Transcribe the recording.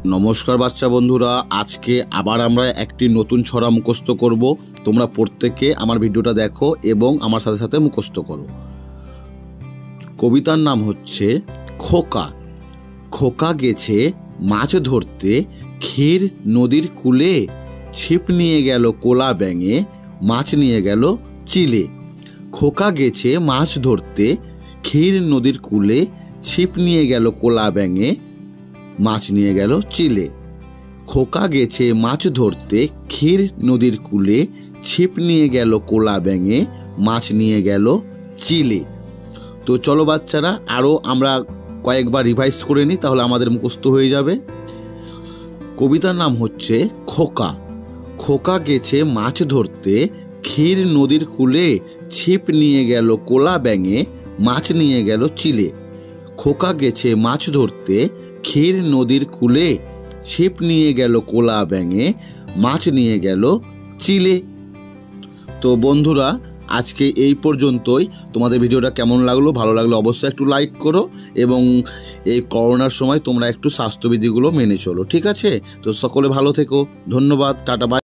नमस्कार बाच्चा बंधुरा, आज के आबार आमरा एकटी नतून छड़ा मुखस्त करब। तोमरा प्रत्येके आमार भिडियोटा देखो एबं आमार साथे साथे मुखस्त करो। कवितार नाम हच्छे खोका। खोका गेछे माछ धरते ক্ষীর नदीर कूले, छिप निये गेल कोला ব্যাঙে, माछ निये गेल चिले। खोका गेछे माछ धरते ক্ষীর नदीर कूले, छिप निये गेल कोला ব্যাঙে, माछ निये गेल चिले। खोका गेछे माछ धरते ক্ষীর नदीर कूले, छिप निये गेल कोला ব্যাঙে, माछ निये गेल चिले। तो चलो बाच्चारा आरो आमरा कयेकबार रिभाइज करे नी, ताहले आमादेर मुखस्त हये जाबे। कवितार नाम हच्छे खोका। खोका गेछे माछ धरते ক্ষীর नदीर कूले, छिप निये गेल कोला ব্যাঙে, माछ निये गेल चिले। खोका गेछे माछ धरते ক্ষীর नदीर कूले, छिप निये गेल कोला ব্যাঙে, माछ निये गेल चिले। तो बंधुरा आज के এই পর্যন্তই। তোমাদের ভিডিওটা কেমন লাগলো, ভালো লাগলে অবশ্যই একটু লাইক করো এবং এই করোনার সময় তোমরা একটু স্বাস্থ্যবিধিগুলো মেনে চলো, ঠিক আছে? তো সকলে ভালো থেকো, ধন্যবাদ, টাটা, বাই।